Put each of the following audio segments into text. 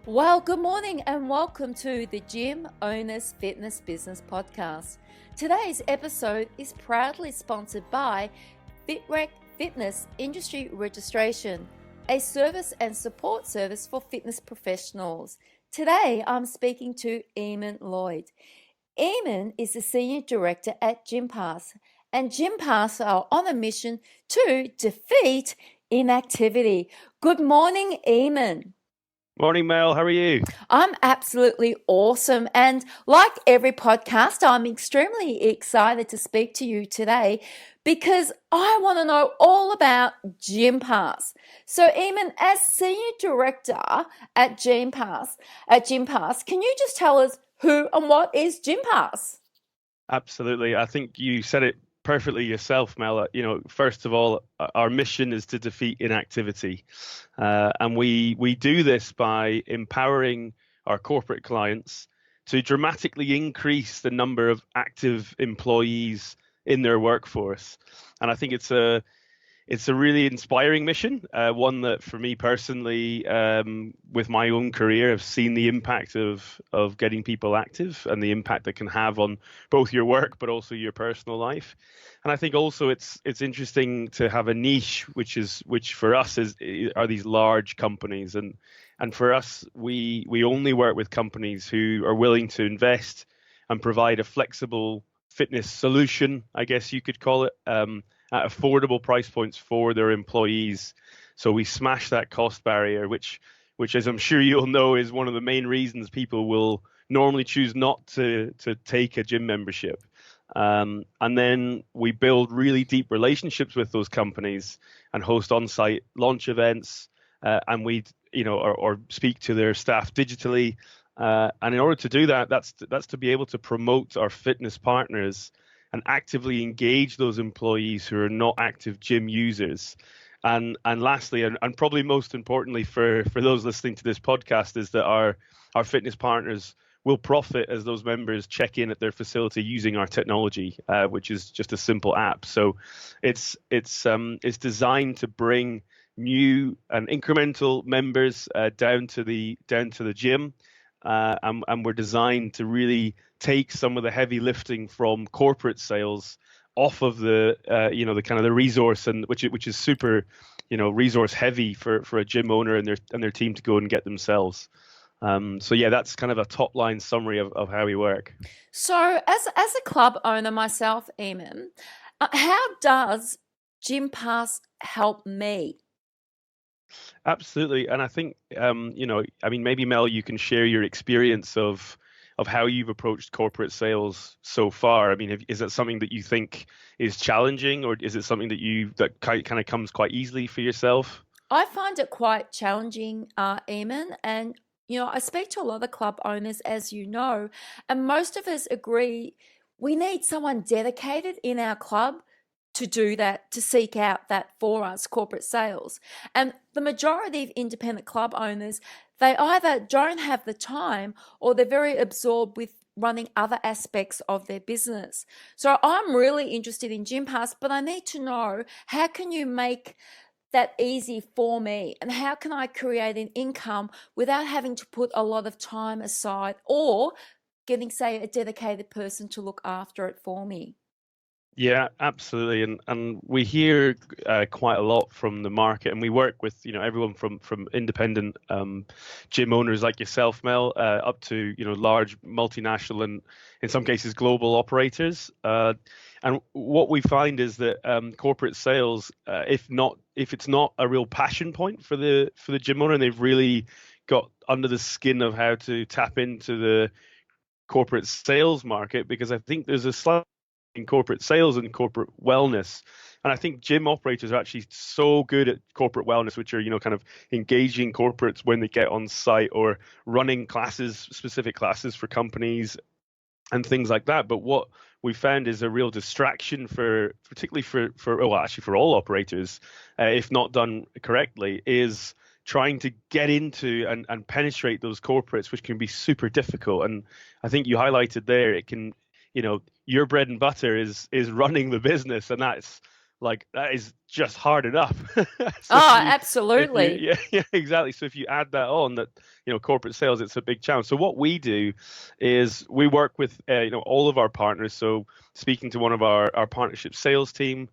Well, good morning and welcome to the Gym Owners Fitness Business Podcast. Today's episode is proudly sponsored by FitRec Fitness Industry Registration, a service and support service for fitness professionals. Today, I'm speaking to Eamon Lloyd. Eamon is the Senior Director at Gympass, and Gympass are on a mission to defeat inactivity. Good morning, Eamon. Morning, Mel. How are you? I'm absolutely awesome. And like every podcast, I'm extremely excited to speak to you today because I want to know all about Gympass. So, Eamon, as Senior Director at Gympass, can you just tell us who and what is Gympass? Absolutely. I think you said it perfectly yourself, Mel. First of all, our mission is to defeat inactivity. And we do this by empowering our corporate clients to dramatically increase the number of active employees in their workforce. And I think it's a really inspiring mission, one that for me personally, with my own career, I've seen the impact of getting people active and the impact that can have on both your work but also your personal life. And I think also it's interesting to have a niche, which for us are these large companies, and for us we only work with companies who are willing to invest and provide a flexible fitness solution, I guess you could call it. At affordable price points for their employees. So we smash that cost barrier, which as I'm sure you'll know, is one of the main reasons people will normally choose not to take a gym membership. And then we build really deep relationships with those companies and host on-site launch events, and we or speak to their staff digitally. And in order to do that, that's to be able to promote our fitness partners and actively engage those employees who are not active gym users. And lastly, and probably most importantly for those listening to this podcast, is that our fitness partners will profit as those members check in at their facility using our technology, which is just a simple app. So it's designed to bring new and incremental members down to the gym. And we're designed to really take some of the heavy lifting from corporate sales off of the the kind of the resource, and which is super resource heavy for a gym owner and their team to go and get themselves. So yeah, that's kind of a top line summary of how we work. So as a club owner myself, Eamon, how does Gympass help me? Absolutely. And I think, maybe Mel, you can share your experience of how you've approached corporate sales so far. I mean, is that something that you think is challenging, or is it something that kind of comes quite easily for yourself? I find it quite challenging, Eamon, and I speak to a lot of club owners, as you know, and most of us agree we need someone dedicated in our club to do that, to seek out that for us, corporate sales. And the majority of independent club owners, they either don't have the time or they're very absorbed with running other aspects of their business. So I'm really interested in Gympass, but I need to know, how can you make that easy for me, and how can I create an income without having to put a lot of time aside or getting, say, a dedicated person to look after it for me? Yeah, absolutely, and we hear quite a lot from the market, and we work with everyone from independent gym owners like yourself, Mel, up to large multinational and in some cases global operators. And what we find is that corporate sales, if it's not a real passion point for the gym owner, and they've really got under the skin of how to tap into the corporate sales market, because I think there's a slight in corporate sales and corporate wellness. And I think gym operators are actually so good at corporate wellness, which are, kind of engaging corporates when they get on site or running specific classes for companies and things like that. But what we found is a real distraction particularly for all operators, if not done correctly, is trying to get into and penetrate those corporates, which can be super difficult. And I think you highlighted there, it can, your bread and butter is running the business, and that's like that is just hard enough. So Oh, if you, absolutely. yeah, yeah, exactly. So if you add that on, that corporate sales, it's a big challenge. So what we do is we work with all of our partners. So speaking to one of our partnership sales team,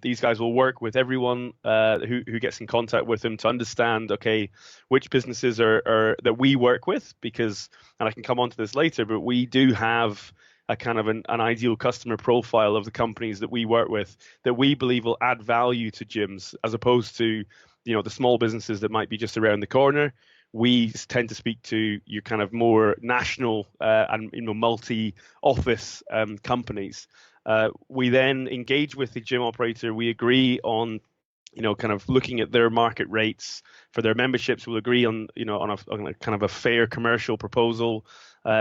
these guys will work with everyone who gets in contact with them to understand, okay, which businesses are that we work with, because, and I can come on to this later, but we do have a kind of an ideal customer profile of the companies that we work with that we believe will add value to gyms, as opposed to the small businesses that might be just around the corner. We tend to speak to your kind of more national and multi-office companies. We then engage with the gym operator. We agree on kind of looking at their market rates for their memberships. We'll agree on on a kind of a fair commercial proposal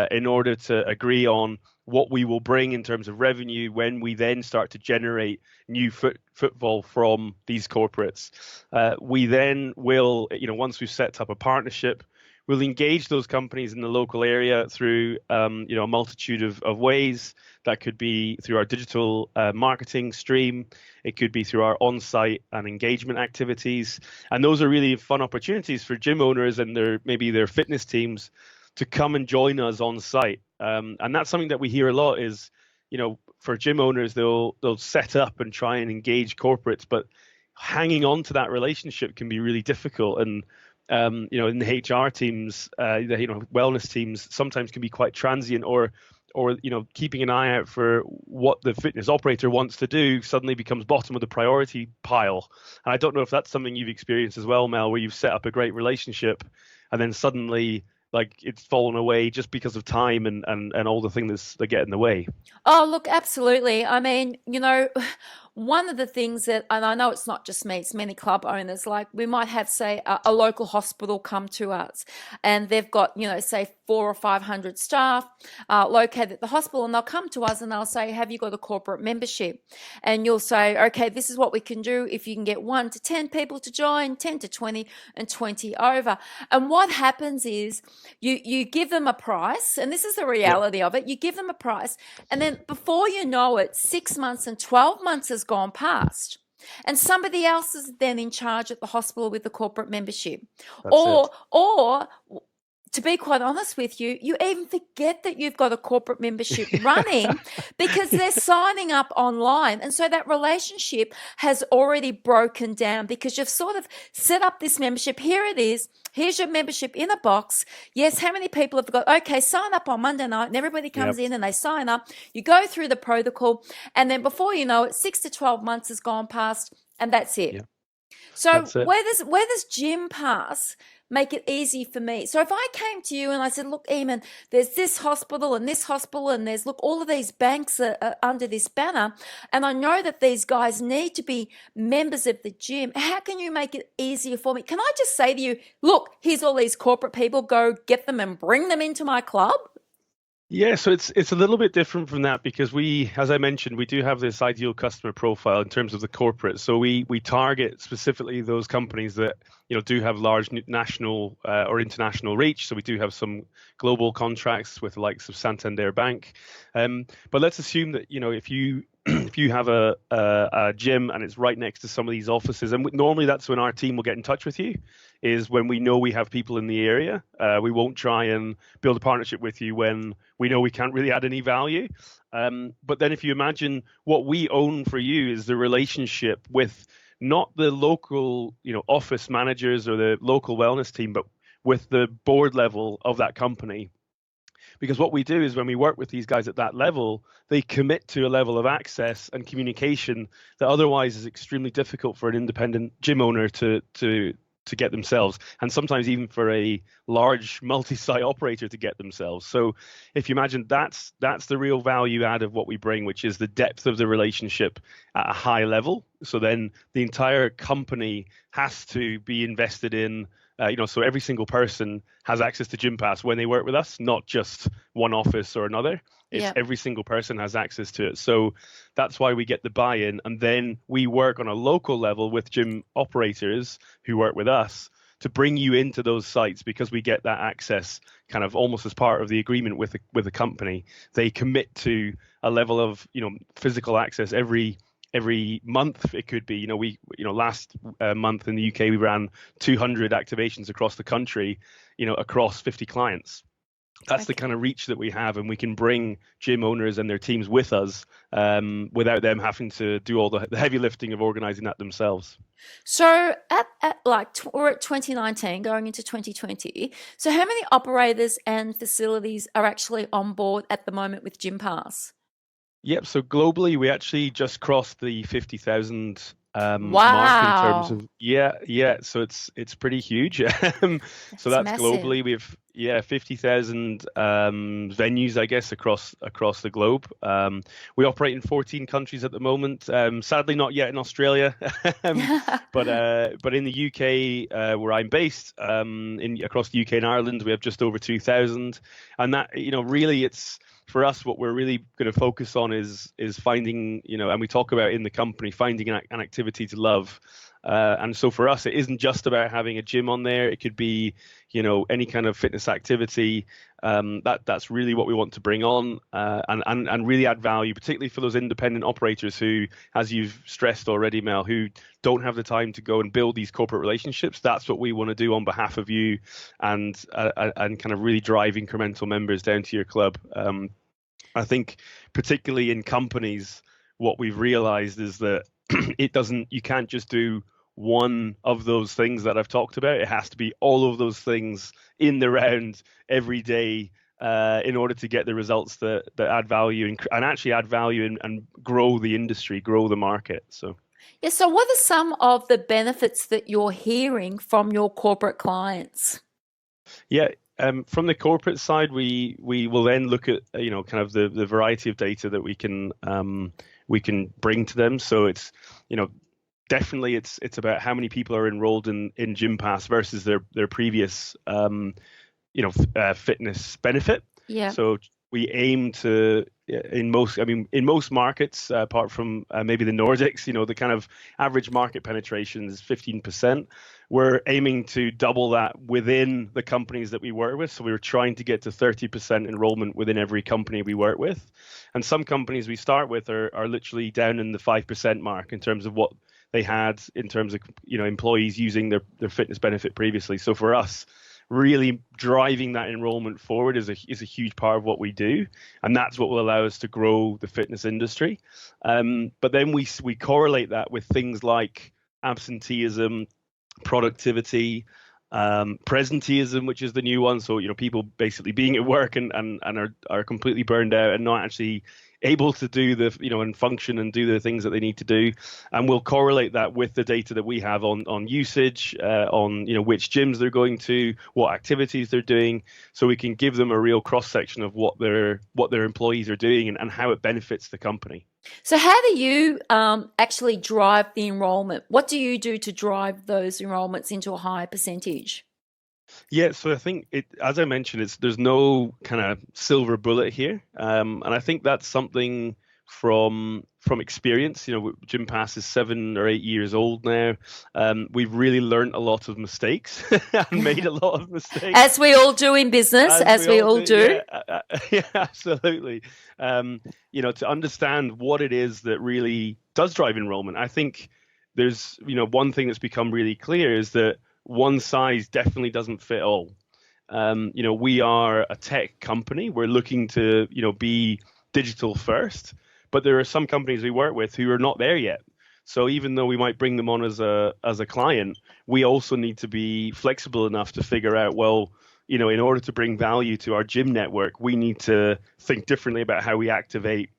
in order to agree on what we will bring in terms of revenue when we then start to generate new footfall from these corporates. We then will, once we've set up a partnership, we'll engage those companies in the local area through a multitude of ways. That could be through our digital marketing stream. It could be through our on-site and engagement activities. And those are really fun opportunities for gym owners and maybe their fitness teams to come and join us on site. And that's something that we hear a lot is, for gym owners, they'll set up and try and engage corporates, but hanging on to that relationship can be really difficult. And in the HR teams, wellness teams sometimes can be quite transient, or keeping an eye out for what the fitness operator wants to do suddenly becomes bottom of the priority pile. And I don't know if that's something you've experienced as well, Mel, where you've set up a great relationship and then suddenly like it's fallen away just because of time and all the things that get in the way. Oh, look, absolutely. I mean, one of the things that, and I know it's not just me, it's many club owners, like we might have, say, a local hospital come to us and they've got, say 400 or 500 staff located at the hospital, and they'll come to us and they'll say, have you got a corporate membership? And you'll say, okay, this is what we can do if you can get 1 to 10 people to join, 10 to 20, and 20 over. And what happens is you give them a price, and this is the Yep. reality of it. You give them a price, and then before you know it, 6 months and 12 months has gone past. And somebody else is then in charge at the hospital with the corporate membership. That's it. Or to be quite honest with you, you even forget that you've got a corporate membership running because they're signing up online. And so that relationship has already broken down because you've sort of set up this membership. Here it is. Here's your membership in a box. Yes, how many people have got? Okay, sign up on Monday night, and everybody comes Yep. in and they sign up. You go through the protocol, and then before you know it, 6 to 12 months has gone past, and that's it. Yep. So That's it. where does Gympass make it easy for me? So if I came to you and I said, look, Eamon, there's this hospital and this hospital, and there's, look, all of these banks are under this banner, and I know that these guys need to be members of the gym. How can you make it easier for me? Can I just say to you, look, here's all these corporate people, go get them and bring them into my club? Yeah, so it's a little bit different from that because we, as I mentioned, we do have this ideal customer profile in terms of the corporate. So we target specifically those companies that do have large national or international reach. So we do have some global contracts with the likes of Santander Bank. But let's assume that if you if you have a gym and it's right next to some of these offices, and normally that's when our team will get in touch with you, is when we know we have people in the area. We won't try and build a partnership with you when we know we can't really add any value. But then if you imagine what we own for you is the relationship with not the local, office managers or the local wellness team, but with the board level of that company. Because what we do is when we work with these guys at that level, they commit to a level of access and communication that otherwise is extremely difficult for an independent gym owner to get themselves, and sometimes even for a large multi-site operator to get themselves. So if you imagine that's the real value add of what we bring, which is the depth of the relationship at a high level. So then the entire company has to be invested in, so every single person has access to Gympass when they work with us, not just one office or another. It's Yeah. every single person has access to it. So that's why we get the buy-in. And then we work on a local level with gym operators who work with us to bring you into those sites, because we get that access kind of almost as part of the agreement with the company. They commit to a level of, physical access every every month. It could be, last month in the UK we ran 200 activations across the country, across 50 clients. That's the kind Okay. of reach that we have, and we can bring gym owners and their teams with us, without them having to do all the heavy lifting of organizing that themselves. So at like we're at 2019 going into 2020. So how many operators and facilities are actually on board at the moment with Gympass? Yep. So globally, we actually just crossed the 50,000 mark in terms Wow, of, yeah, yeah. So it's pretty huge. So that's that's massive. globally. We've, yeah, 50,000 venues, I guess, across the globe. We operate in 14 countries at the moment. Sadly, not yet in Australia, but in the UK, where I'm based, in across the UK and Ireland, we have just over 2,000, and that, really, it's for us, what we're really going to focus on is finding, and we talk about in the company, finding an activity to love. And so for us, it isn't just about having a gym on there. It could be, any kind of fitness activity. That's really what we want to bring on, and really add value, particularly for those independent operators who, as you've stressed already, Mel, who don't have the time to go and build these corporate relationships. That's what we want to do on behalf of you, and kind of really drive incremental members down to your club. I think particularly in companies, what we've realized is that you can't just do one of those things that I've talked about. It has to be all of those things in the round every day, in order to get the results that add value, and actually add value, and grow the industry, grow the market. So. Yeah, so what are some of the benefits that you're hearing from your corporate clients? Yeah, from the corporate side, we will then look at, kind of the variety of data that we can bring to them. So it's, you know definitely, it's about how many people are enrolled in Gympass versus their previous, fitness benefit. Yeah. So we aim to, in most markets, apart from maybe the Nordics, the kind of average market penetration is 15%. We're aiming to double that within the companies that we work with. So we were trying to get to 30% enrollment within every company we work with. And some companies we start with are literally down in the 5% mark in terms of what they had in terms of, employees using their fitness benefit previously. So for us, really driving that enrollment forward is a huge part of what we do, and that's what will allow us to grow the fitness industry. But then we correlate that with things like absenteeism, productivity, presenteeism, which is the new one. So, people basically being at work and are completely burned out and not actually able to do and function and do the things that they need to do. And we'll correlate that with the data that we have on usage, on, which gyms they're going to, what activities they're doing, so we can give them a real cross section of what their employees are doing, and how it benefits the company. So how do you actually drive the enrollment? What do you do to drive those enrollments into a higher percentage? Yeah, so I think as I mentioned, there's no kind of silver bullet here, and I think that's something from experience. Gympass is 7 or 8 years old now. We've really learned a lot of mistakes and made a lot of As mistakes, we all do in business, as as we we all all do. do. Yeah, yeah, absolutely. To understand what it is that really does drive enrollment, I think there's, one thing that's become really clear is that one size definitely doesn't fit all. We are a tech company. We're looking to, be digital first, but there are some companies we work with who are not there yet. So even though we might bring them on as a client, we also need to be flexible enough to figure out, well, in order to bring value to our gym network, we need to think differently about how we activate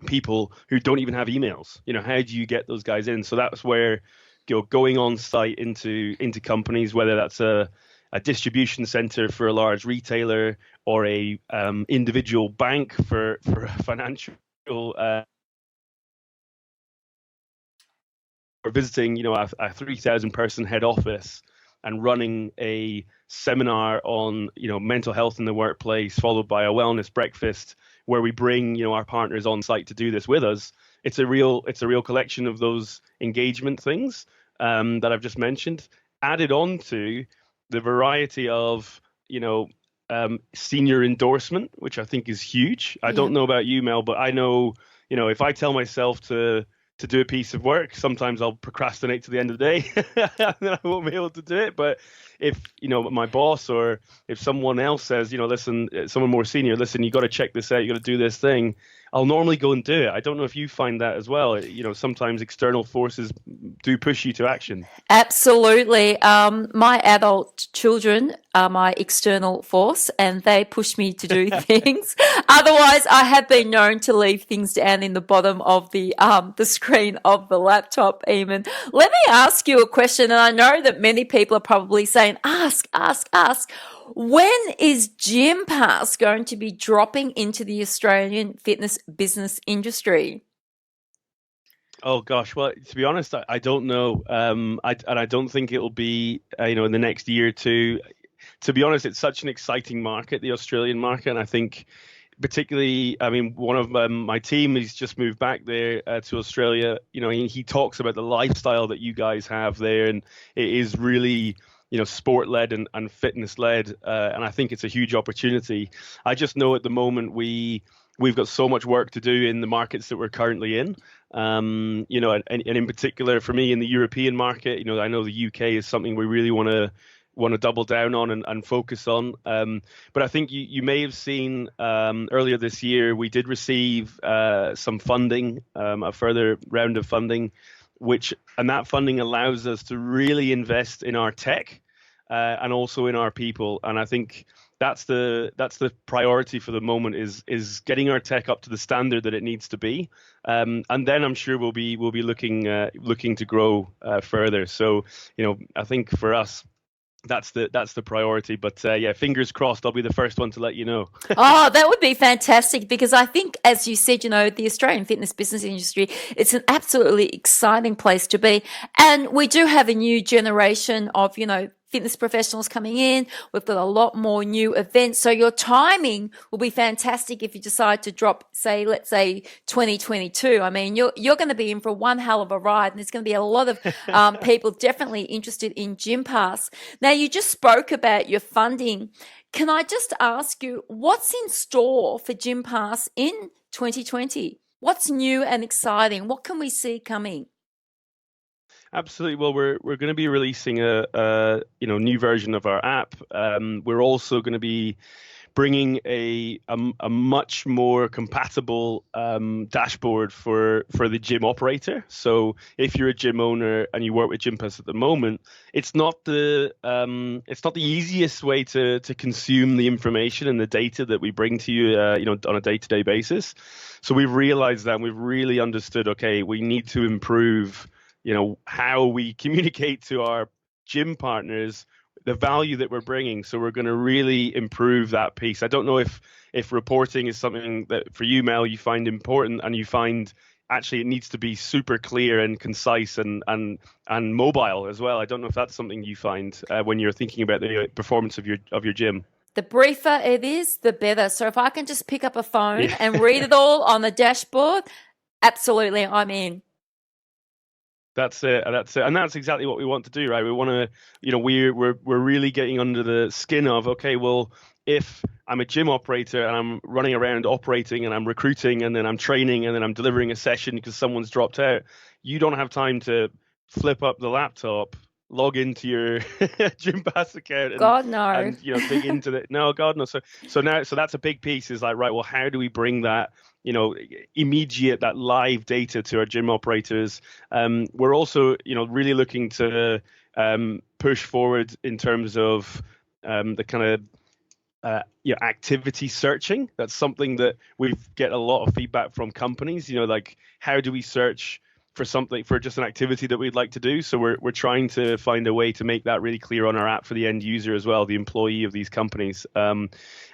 people who don't even have emails. How do you get those guys in? So that's where, going on site into companies, whether that's a distribution center for a large retailer, or a individual bank for a financial, or visiting, a 3,000 person head office and running a seminar on, mental health in the workplace, followed by a wellness breakfast where we bring, our partners on site to do this with us. It's a real collection of those engagement things, that I've just mentioned, added on to the variety of, senior endorsement, which I think is huge. I Yeah. don't know about you, Mel, but I know, if I tell myself to to do a piece of work. Sometimes I'll procrastinate to the end of the day and then I won't be able to do it. But if, my boss or if someone else says, listen, someone more senior, listen, you got to check this out, you got to do this thing, I'll normally go and do it. I don't know if you find that as well. Sometimes external forces do push you to action. Absolutely. My adult children are my external force and they push me to do things. Otherwise, I have been known to leave things down in the bottom of the screen of the laptop, Eamon. Let me ask you a question, and I know that many people are probably saying, ask, ask, ask. When is Gympass going to be dropping into the Australian fitness business industry? Oh gosh, well, to be honest, I don't know. I don't think it'll be, in the next year or two. To be honest, it's such an exciting market, the Australian market, and I think particularly, I mean, one of my team, he's just moved back there to Australia. He talks about the lifestyle that you guys have there, and it is really, sport led and fitness led, and I think it's a huge opportunity. I just know at the moment we've got so much work to do in the markets that we're currently in. And in particular for me in the European market, I know the UK is something we really want to double down on and focus on. But I think you may have seen earlier this year we did receive some funding, a further round of funding, and that funding allows us to really invest in our tech and also in our people. And I think that's the priority for the moment is getting our tech up to the standard that it needs to be, and then I'm sure we'll be looking to grow further. So I think for us that's the priority. But yeah, fingers crossed, I'll be the first one to let you know. Oh, that would be fantastic because I think, as you said, the Australian fitness business industry, it's an absolutely exciting place to be. And we do have a new generation of, fitness professionals coming in. We've got a lot more new events. So your timing will be fantastic if you decide to drop, let's say 2022. I mean, you're going to be in for one hell of a ride, and there's going to be a lot of people definitely interested in Gympass. Now, you just spoke about your funding. Can I just ask you, what's in store for Gympass in 2020? What's new and exciting? What can we see coming? Absolutely. Well, we're going to be releasing a new version of our app. We're also going to be bringing a much more compatible dashboard for the gym operator. So if you're a gym owner and you work with Gympass at the moment, it's not the easiest way to consume the information and the data that we bring to you, on a day-to-day basis. So we've realized that, and we've really understood, okay, we need to improve how we communicate to our gym partners the value that we're bringing. So we're going to really improve that piece. I don't know if reporting is something that for you, Mel, you find important, and you find actually it needs to be super clear and concise and mobile as well. I don't know if that's something you find when you're thinking about the performance of your gym. The briefer it is, the better. So if I can just pick up a phone Yeah. and read it all on the dashboard, absolutely, I'm in. That's it. And that's exactly what we want to do, right? We want to, we're really getting under the skin of, okay, well, if I'm a gym operator and I'm running around operating and I'm recruiting and then I'm training and then I'm delivering a session because someone's dropped out, you don't have time to flip up the laptop, log into your Gympass account God, no. and dig into the no, God no. So that's a big piece, is like, right, well, how do we bring that immediate, that live data to our gym operators? We're also really looking to push forward in terms of the kind of activity searching. That's something that we get a lot of feedback from companies, like, how do we search for something, for just an activity that we'd like to do? So we're trying to find a way to make that really clear on our app for the end user as well, the employee of these companies. And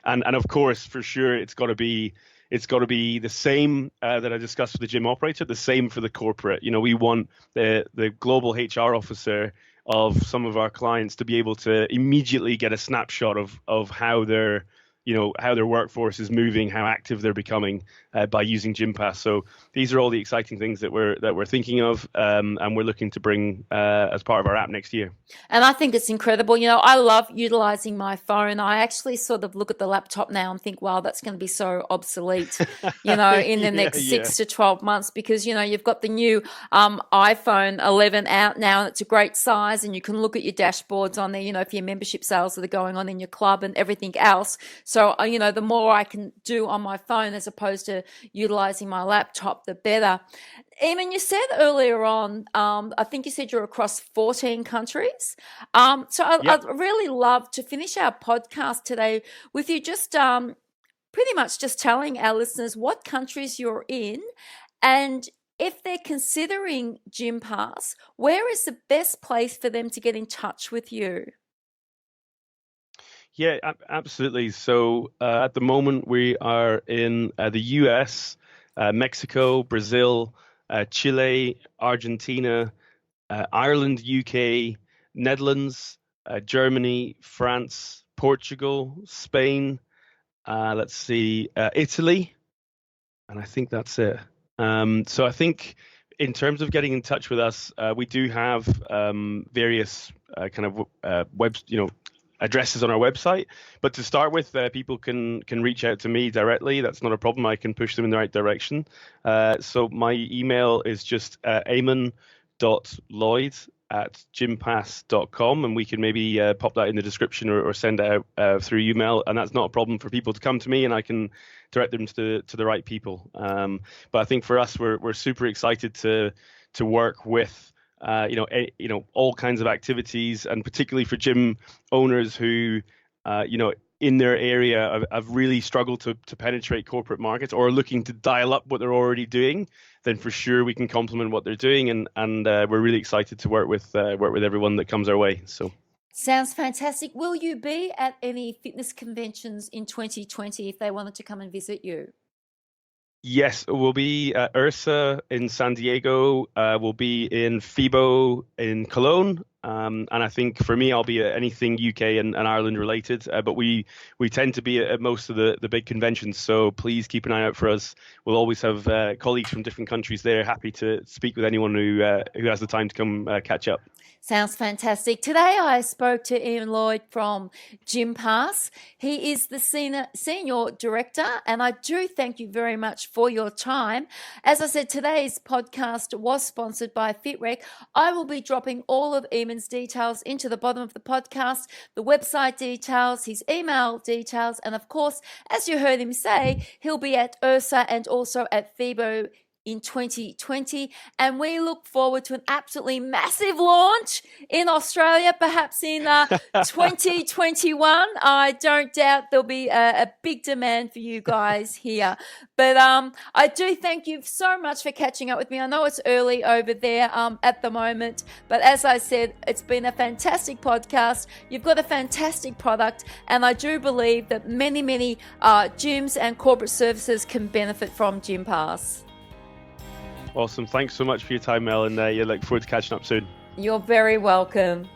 of course, for sure, it's got to be the same that I discussed with the gym operator, the same for the corporate. We want the global HR officer of some of our clients to be able to immediately get a snapshot of how their how their workforce is moving, how active they're becoming by using Gympass. So these are all the exciting things that we're thinking of, and we're looking to bring as part of our app next year. And I think it's incredible. I love utilizing my phone. I actually sort of look at the laptop now and think, wow, that's going to be so obsolete, in the next 6 to 12 months, because, you've got the new iPhone 11 out now, and it's a great size, and you can look at your dashboards on there, for your membership sales that are going on in your club and everything else. So, the more I can do on my phone as opposed to utilizing my laptop, the better. Eamon, you said earlier on, I think you said you're across 14 countries. I'd really love to finish our podcast today with you just pretty much just telling our listeners what countries you're in, and if they're considering Gympass, where is the best place for them to get in touch with you? Yeah, absolutely. So at the moment, we are in the US, Mexico, Brazil, Chile, Argentina, Ireland, UK, Netherlands, Germany, France, Portugal, Spain, let's see, Italy, and I think that's it. So I think in terms of getting in touch with us, we do have various kind of addresses on our website. But to start with, people can reach out to me directly. That's not a problem. I can push them in the right direction. So my email is just eamon.lloyd@gympass.com, and we can maybe pop that in the description or send it out through email. And that's not a problem for people to come to me, and I can direct them to the right people. But I think for us, we're super excited to work with all kinds of activities, and particularly for gym owners who in their area have really struggled to penetrate corporate markets or are looking to dial up what they're already doing. Then for sure we can complement what they're doing, and we're really excited to work with everyone that comes our way. So sounds fantastic. Will you be at any fitness conventions in 2020 if they wanted to come and visit you? Yes, we'll be at URSA in San Diego. We'll be in FIBO in Cologne. And I think for me, I'll be at anything UK and Ireland related. But we tend to be at most of the big conventions. So please keep an eye out for us. We'll always have colleagues from different countries there, happy to speak with anyone who has the time to come catch up. Sounds fantastic. Today I spoke to Eamon Lloyd from Gympass. He is the senior director, and I do thank you very much for your time. As I said, today's podcast was sponsored by FitRec. I will be dropping all of Eamon's details into the bottom of the podcast, the website details, his email details, and of course, as you heard him say, he'll be at URSA and also at FIBO in 2020, and we look forward to an absolutely massive launch in Australia, perhaps in 2021. I don't doubt there'll be a big demand for you guys here. But I do thank you so much for catching up with me. I know it's early over there at the moment, but as I said, it's been a fantastic podcast. You've got a fantastic product, and I do believe that many gyms and corporate services can benefit from Gympass. Awesome. Thanks so much for your time, Mel, and look forward to catching up soon. You're very welcome.